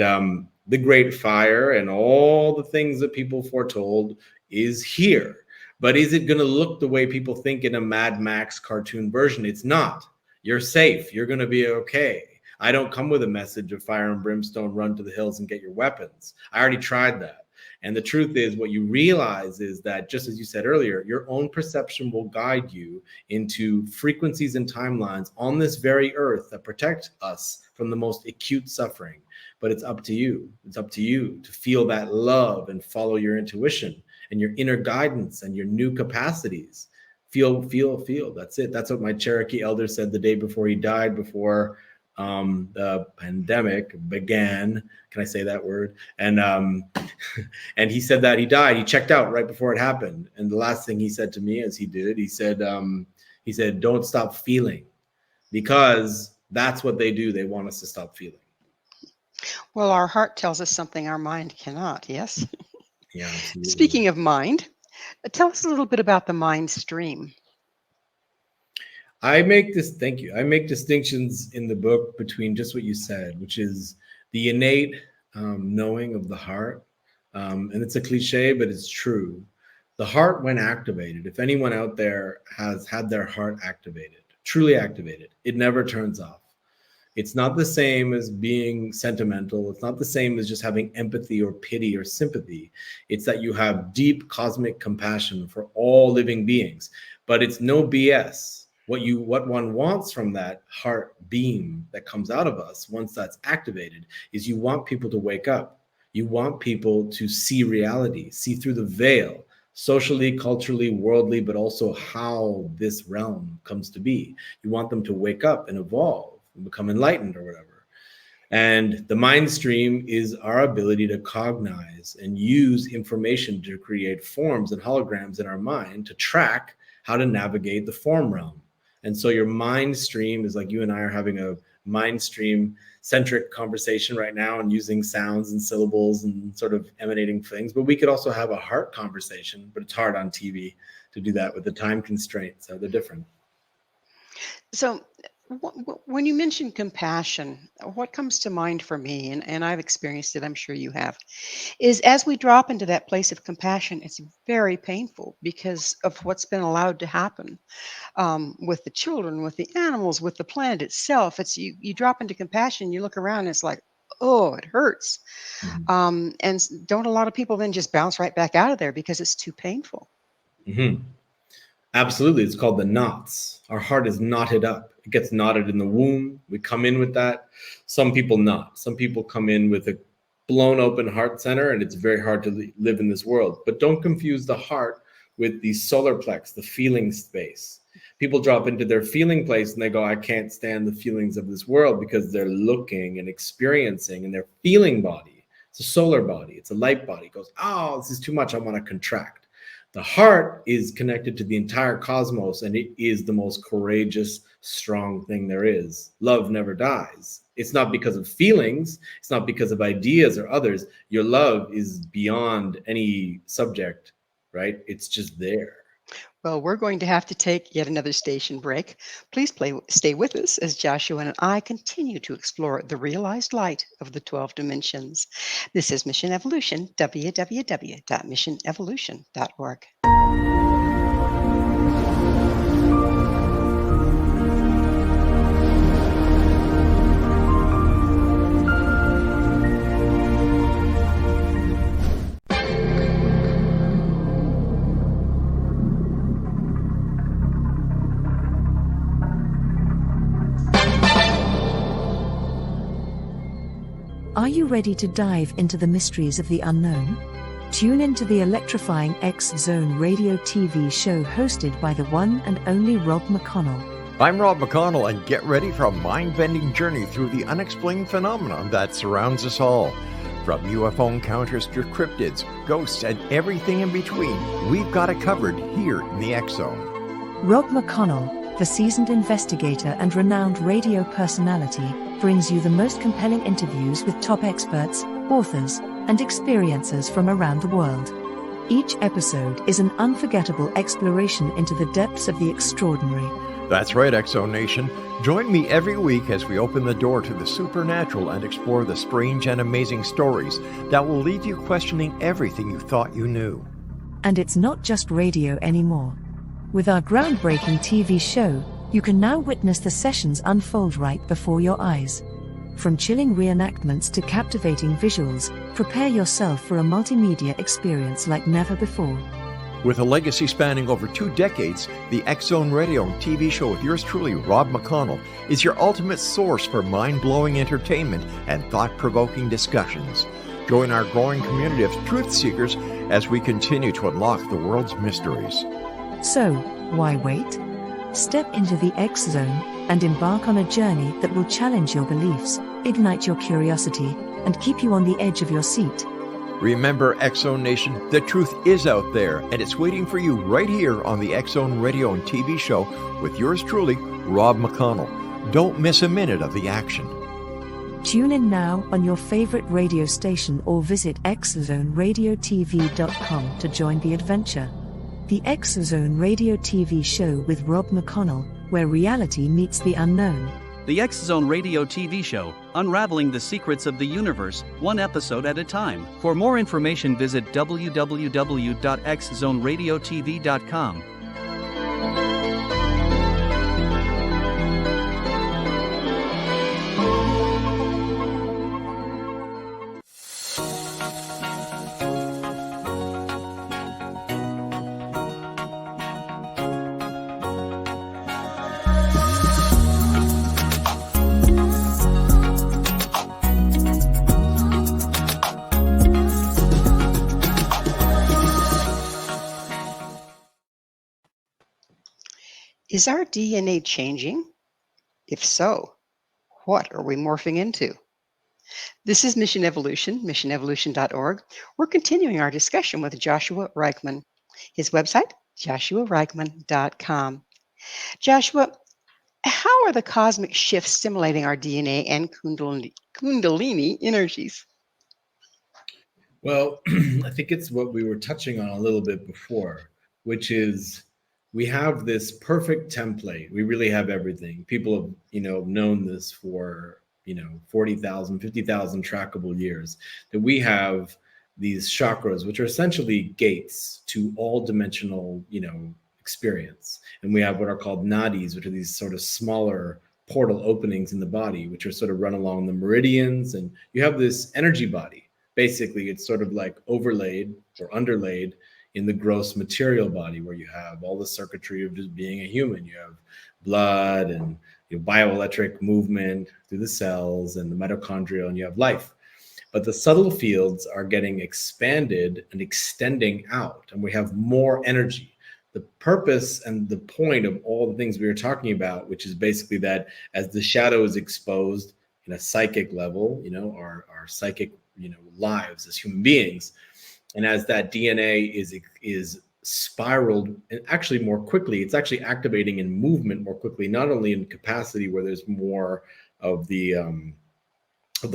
[SPEAKER 3] the Great Fire and all the things that people foretold is here. But is it going to look the way people think in a Mad Max cartoon version? It's not. You're safe. You're going to be okay. I don't come with a message of fire and brimstone, run to the hills and get your weapons. I already tried that. And the truth is, what you realize is that, just as you said earlier, your own perception will guide you into frequencies and timelines on this very earth that protect us from the most acute suffering. But it's up to you. It's up to you to feel that love and follow your intuition and your inner guidance and your new capacities. Feel. That's it. That's what my Cherokee elder said the day before he died, before the pandemic began. Can I say that word? And and he said that he died. He checked out right before it happened. And the last thing he said to me, as he did, he said, don't stop feeling, because that's what they do. They want us to stop feeling.
[SPEAKER 2] Well, our heart tells us something our mind cannot, yes?
[SPEAKER 3] Yeah, absolutely.
[SPEAKER 2] Speaking of mind, tell us a little bit about the mind stream.
[SPEAKER 3] Thank you. I make distinctions in the book between just what you said, which is the innate knowing of the heart. And it's a cliche, but it's true. The heart, when activated, if anyone out there has had their heart activated, truly activated, it never turns off. It's not the same as being sentimental. It's not the same as just having empathy or pity or sympathy. It's that you have deep cosmic compassion for all living beings, but it's no BS. What one wants from that heart beam that comes out of us, once that's activated, is you want people to wake up. You want people to see reality, see through the veil, socially, culturally, worldly, but also how this realm comes to be. You want them to wake up and evolve, become enlightened or whatever. And the mind stream is our ability to cognize and use information to create forms and holograms in our mind to track how to navigate the form realm. And so your mind stream is like you and I are having a mind stream centric conversation right now and using sounds and syllables and sort of emanating things. But we could also have a heart conversation, but it's hard on TV to do that with the time constraints. So they're different.
[SPEAKER 2] So when you mention compassion, what comes to mind for me, and I've experienced it, I'm sure you have, is as we drop into that place of compassion, it's very painful because of what's been allowed to happen with the children, with the animals, with the planet itself. It's you drop into compassion, you look around, and it's like, oh, it hurts.
[SPEAKER 3] Mm-hmm.
[SPEAKER 2] Don't a lot of people then just bounce right back out of there because it's too painful?
[SPEAKER 3] Mm-hmm. Absolutely. It's called the knots. Our heart is knotted up. It gets knotted in the womb. We come in with that. Some people not. Some people come in with a blown open heart center, and it's very hard to live in this world. But don't confuse the heart with the solar plex, the feeling space. People drop into their feeling place and they go, I can't stand the feelings of this world, because they're looking and experiencing in their feeling body. It's a solar body. It's a light body. It goes, oh, this is too much. I want to contract. The heart is connected to the entire cosmos, and it is the most courageous, strong thing there is. Love never dies. It's not because of feelings. It's not because of ideas or others. Your love is beyond any subject, right? It's just there.
[SPEAKER 2] Well, we're going to have to take yet another station break. Please stay with us as Joshua and I continue to explore the realized light of the 12 dimensions. This is Mission Evolution, www.missionevolution.org.
[SPEAKER 4] Are you ready to dive into the mysteries of the unknown? Tune into the electrifying X-Zone radio TV show hosted by the one and only Rob McConnell.
[SPEAKER 1] I'm Rob McConnell, and get ready for a mind-bending journey through the unexplained phenomenon that surrounds us all. From UFO encounters to cryptids, ghosts, and everything in between, we've got it covered here in the X-Zone.
[SPEAKER 4] Rob McConnell, the seasoned investigator and renowned radio personality, brings you the most compelling interviews with top experts, authors, and experiencers from around the world. Each episode is an unforgettable exploration into the depths of the extraordinary.
[SPEAKER 1] That's right, X-Zone Nation. Join me every week as we open the door to the supernatural and explore the strange and amazing stories that will leave you questioning everything you thought you knew.
[SPEAKER 4] And it's not just radio anymore. With our groundbreaking TV show, you can now witness the sessions unfold right before your eyes. From chilling reenactments to captivating visuals, prepare yourself for a multimedia experience like never before.
[SPEAKER 1] With a legacy spanning over 2 decades, the X-Zone Radio and TV show with yours truly, Rob McConnell, is your ultimate source for mind-blowing entertainment and thought-provoking discussions. Join our growing community of truth seekers as we continue to unlock the world's mysteries.
[SPEAKER 4] So, why wait? Step into the X-Zone and embark on a journey that will challenge your beliefs, ignite your curiosity, and keep you on the edge of your seat.
[SPEAKER 1] Remember, X-Zone Nation, the truth is out there, and it's waiting for you right here on the X-Zone Radio and TV show with yours truly, Rob McConnell. Don't miss a minute of the action.
[SPEAKER 4] Tune in now on your favorite radio station or visit xzoneradiotv.com to join the adventure. The X-Zone Radio TV show with Rob McConnell, where reality meets the unknown.
[SPEAKER 5] The X-Zone Radio TV show, unraveling the secrets of the universe, one episode at a time. For more information, visit www.xzoneradiotv.com.
[SPEAKER 2] Is our DNA changing? If so, what are we morphing into? This is Mission Evolution, missionevolution.org. We're continuing our discussion with Joshua Reichmann. His website, joshuareichmann.com. Joshua, how are the cosmic shifts stimulating our DNA and Kundalini energies?
[SPEAKER 3] Well, I think it's what we were touching on a little bit before, which is we have this perfect template. We really have everything. People have, known this for, 40,000, 50,000 trackable years, that we have these chakras, which are essentially gates to all dimensional, experience. And we have what are called nadis, which are these sort of smaller portal openings in the body, which are sort of run along the meridians. And you have this energy body. Basically, it's sort of like overlaid or underlaid in the gross material body, where you have all the circuitry of just being a human. You have blood and bioelectric movement through the cells and the mitochondria, and you have life. but the subtle fields are getting expanded and extending out, and we have more energy. The purpose and the point of all the things we were talking about, which is basically that as the shadow is exposed in a psychic level, our psychic, lives as human beings, and as that DNA is spiraled and actually more quickly, it's actually activating in movement more quickly, not only in capacity where there's more of the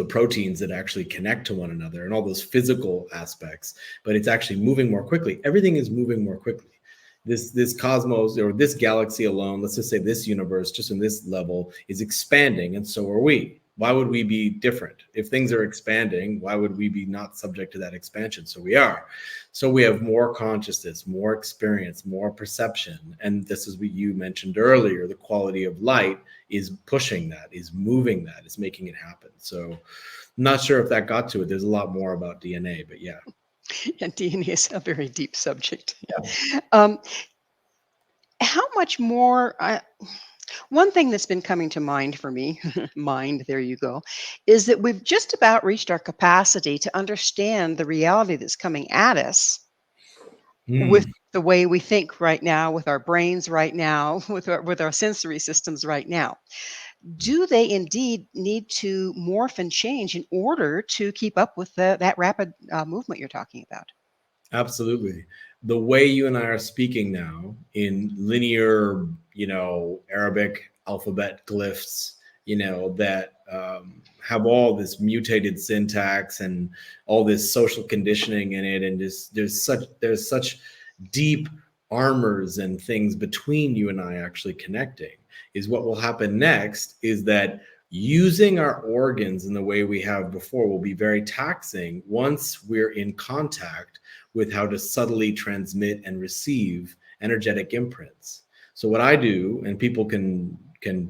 [SPEAKER 3] proteins that actually connect to one another and all those physical aspects, but it's actually moving more quickly. Everything is moving more quickly. This cosmos, or this galaxy alone, let's just say this universe, just in this level, is expanding, and so are we. Why would we be different? If things are expanding, why would we be not subject to that expansion? So we are. So we have more consciousness, more experience, more perception. And this is what you mentioned earlier, the quality of light is pushing that, is moving that, is making it happen. So I'm not sure if that got to it. There's a lot more about DNA, but yeah.
[SPEAKER 2] And DNA is a very deep subject.
[SPEAKER 3] Yeah.
[SPEAKER 2] How much more? One thing that's been coming to mind for me, there you go, is that we've just about reached our capacity to understand the reality that's coming at us with the way we think right now, with our brains right now, with our sensory systems right now. Do they indeed need to morph and change in order to keep up with that rapid movement you're talking about?
[SPEAKER 3] Absolutely. The way you and I are speaking now in linear, Arabic alphabet glyphs, that have all this mutated syntax and all this social conditioning in it, and there's such deep armors and things between you and I actually connecting. Is what will happen next is that using our organs in the way we have before will be very taxing once we're in contact with how to subtly transmit and receive energetic imprints. So what I do, and people can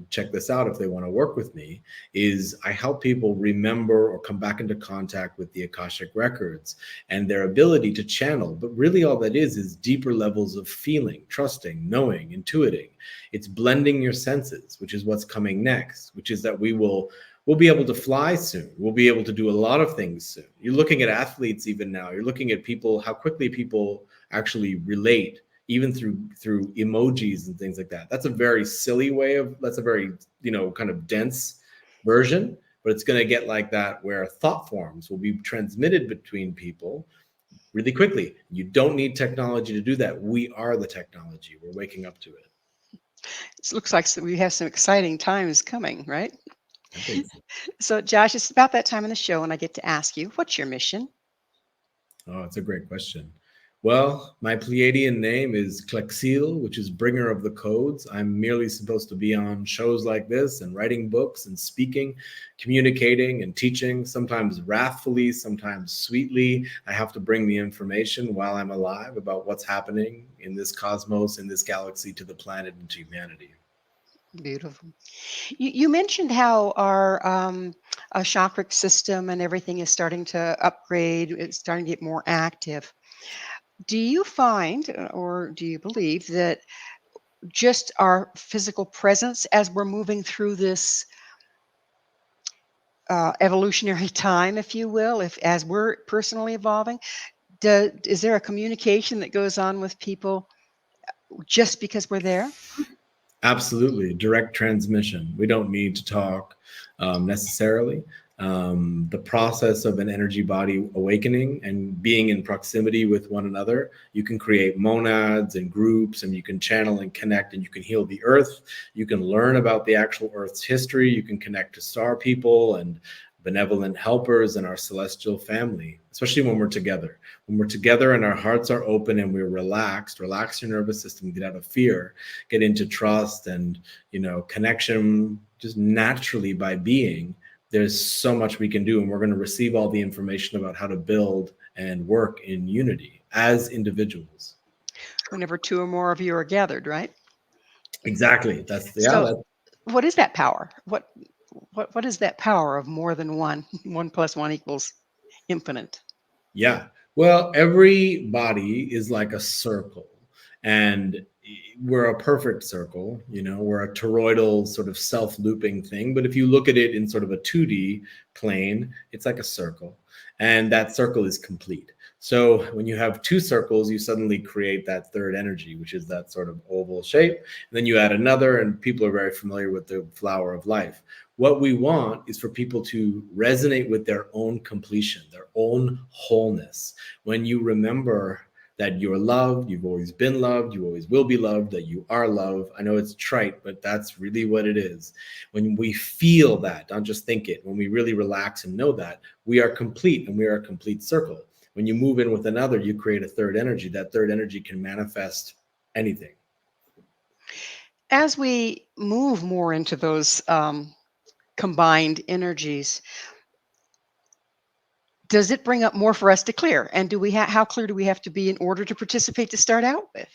[SPEAKER 3] check this out if they want to work with me, is I help people remember or come back into contact with the Akashic records and their ability to channel. But really all that is deeper levels of feeling, trusting, knowing, intuiting. It's blending your senses, which is what's coming next, which is that we'll be able to fly soon. We'll be able to do a lot of things soon. You're looking at athletes even now. You're looking at people, how quickly people actually relate, even through emojis and things like that. That's a very silly that's a very, kind of dense version, but it's going to get like that where thought forms will be transmitted between people really quickly. You don't need technology to do that. We are the technology. We're waking up to it.
[SPEAKER 2] It looks like we have some exciting times coming, right?
[SPEAKER 3] I think so.
[SPEAKER 2] So, Josh, it's about that time in the show when I get to ask you, what's your mission?
[SPEAKER 3] Oh, it's a great question. Well, my Pleiadian name is Klexil, which is bringer of the codes. I'm merely supposed to be on shows like this and writing books and speaking, communicating and teaching, sometimes wrathfully, sometimes sweetly. I have to bring the information while I'm alive about what's happening in this cosmos, in this galaxy, to the planet and to humanity.
[SPEAKER 2] Beautiful. You mentioned how our chakric system and everything is starting to upgrade. It's starting to get more active. Do you find, or do you believe that just our physical presence as we're moving through this evolutionary time, if you will, as we're personally evolving, is there a communication that goes on with people just because we're there?
[SPEAKER 3] Absolutely. Direct transmission. We don't need to talk necessarily. The process of an energy body awakening and being in proximity with one another, you can create monads and groups, and you can channel and connect, and you can heal the earth. You can learn about the actual earth's history. You can connect to star people and benevolent helpers in our celestial family, especially when we're together. When we're together and our hearts are open and we're relaxed, relax your nervous system, get out of fear, get into trust and, connection just naturally by being. There's so much we can do, and we're going to receive all the information about how to build and work in unity as individuals.
[SPEAKER 2] Whenever two or more of you are gathered, right?
[SPEAKER 3] Exactly.
[SPEAKER 2] What is that power? What is that power of more than one? 1 + 1 = infinite.
[SPEAKER 3] Yeah. Well, every body is like a circle, and we're a perfect circle, we're a toroidal sort of self-looping thing. But if you look at it in sort of a 2D plane, it's like a circle, and that circle is complete. So when you have two circles, you suddenly create that third energy, which is that sort of oval shape. And then you add another, and people are very familiar with the flower of life. What we want is for people to resonate with their own completion, their own wholeness. When you remember that you're loved, you've always been loved, you always will be loved, that you are loved. I know it's trite, but that's really what it is. When we feel that, don't just think it, when we really relax and know that, we are complete, and we are a complete circle. When you move in with another, you create a third energy. That third energy can manifest anything.
[SPEAKER 2] As we move more into those combined energies, does it bring up more for us to clear? And how clear do we have to be in order to participate to start out with?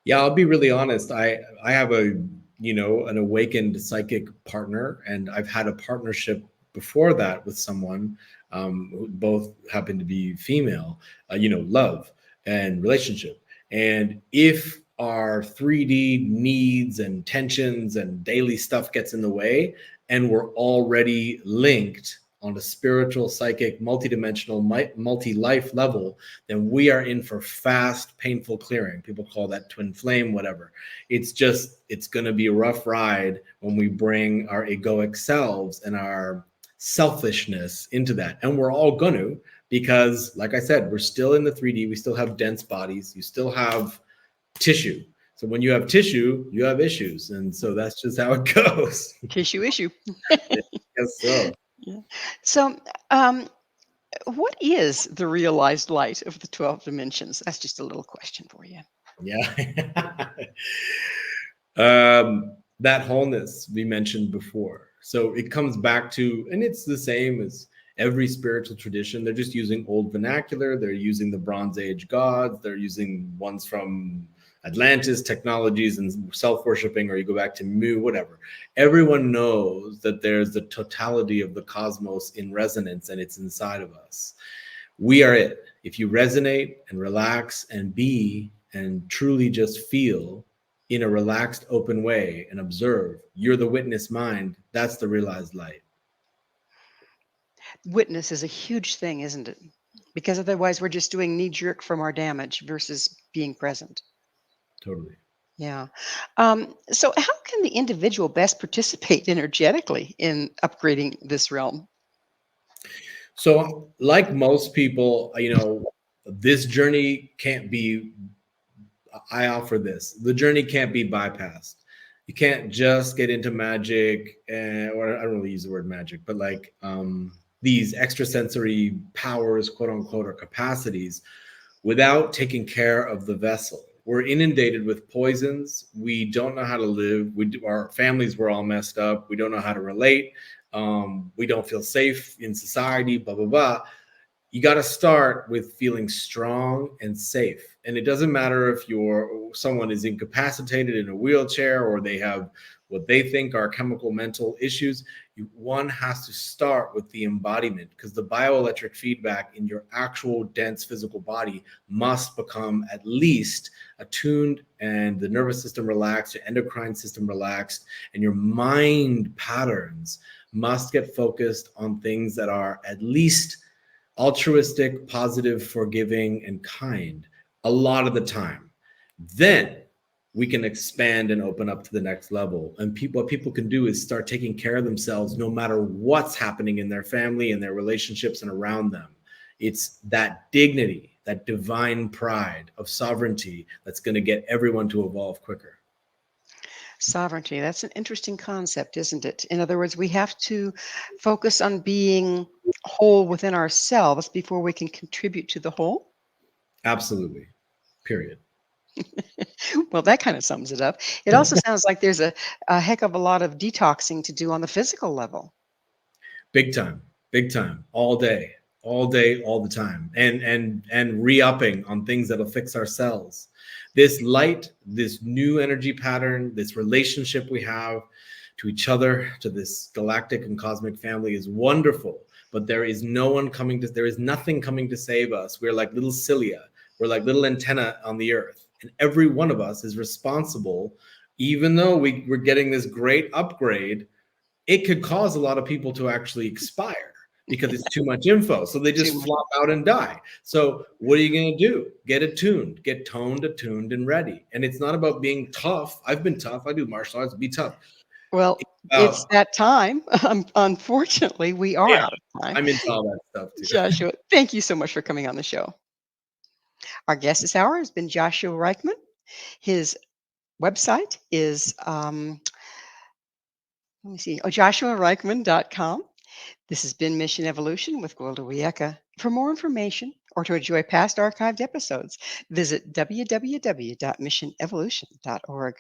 [SPEAKER 3] Yeah, I'll be really honest. I have an awakened psychic partner, and I've had a partnership before that with someone who both happen to be female, love and relationship. And if our 3D needs and tensions and daily stuff gets in the way, and we're already linked on a spiritual, psychic, multidimensional, multi-life level, then we are in for fast, painful clearing. People call that twin flame, whatever. It's going to be a rough ride when we bring our egoic selves and our selfishness into that. And we're all going to, because like I said, we're still in the 3D. We still have dense bodies. You still have tissue. So when you have tissue, you have issues. And so that's just how it goes.
[SPEAKER 2] Tissue issue.
[SPEAKER 3] Yes, so.
[SPEAKER 2] Yeah. So, what is the realized light of the 12 dimensions? That's just a little question for you.
[SPEAKER 3] Yeah. That wholeness we mentioned before. So it comes back to, and it's the same as every spiritual tradition. They're just using old vernacular. They're using the Bronze Age gods. They're using ones from Atlantis, technologies, and self-worshiping, or you go back to Mu, whatever. Everyone knows that there's the totality of the cosmos in resonance, and it's inside of us. We are it. If you resonate and relax and be and truly just feel in a relaxed, open way and observe, you're the witness mind. That's the realized light.
[SPEAKER 2] Witness is a huge thing, isn't it? Because otherwise we're just doing knee-jerk from our damage versus being present.
[SPEAKER 3] Totally.
[SPEAKER 2] Yeah. So how can the individual best participate energetically in upgrading this realm?
[SPEAKER 3] So like most people, this journey can't be, I offer this, the journey can't be bypassed. You can't just get into magic, or I don't really use the word magic, but like these extrasensory powers, quote unquote, or capacities without taking care of the vessel. We're inundated with poisons. We don't know how to live. Our families were all messed up. We don't know how to relate. We don't feel safe in society, blah, blah, blah. You got to start with feeling strong and safe. And it doesn't matter if someone is incapacitated in a wheelchair, or they have what they think are chemical mental issues. One has to start with the embodiment, because the bioelectric feedback in your actual dense physical body must become at least attuned, and the nervous system relaxed, your endocrine system relaxed, and your mind patterns must get focused on things that are at least altruistic, positive, forgiving, and kind a lot of the time. Then we can expand and open up to the next level. And what people can do is start taking care of themselves no matter what's happening in their family and their relationships and around them. It's that dignity, that divine pride of sovereignty that's going to get everyone to evolve quicker.
[SPEAKER 2] Sovereignty, that's an interesting concept, isn't it? In other words, we have to focus on being whole within ourselves before we can contribute to the whole.
[SPEAKER 3] Absolutely. Period.
[SPEAKER 2] Well, that kind of sums it up. It also sounds like there's a heck of a lot of detoxing to do on the physical level.
[SPEAKER 3] Big time, all day, all the time, and re-upping on things that'll fix our cells. This light, this new energy pattern, this relationship we have to each other, to this galactic and cosmic family is wonderful. But there is nothing coming to save us. We're like little cilia. We're like little antenna on the earth. And every one of us is responsible. Even though we're getting this great upgrade, it could cause a lot of people to actually expire because it's too much info. So they just flop out and die. So what are you going to do? Get attuned, get toned, attuned, and ready. And it's not about being tough. I've been tough. I do martial arts. Be tough.
[SPEAKER 2] Well, it's that time. Unfortunately, we are out of time.
[SPEAKER 3] I'm into all that stuff too.
[SPEAKER 2] Joshua, thank you so much for coming on the show. Our guest this hour has been Joshua Reichmann. His website is, joshuareichmann.com. This has been Mission Evolution with Gwilda Wiyaka. For more information or to enjoy past archived episodes, visit www.missionevolution.org.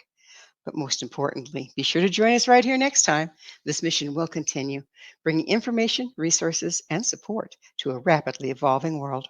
[SPEAKER 2] But most importantly, be sure to join us right here next time. This mission will continue, bringing information, resources, and support to a rapidly evolving world.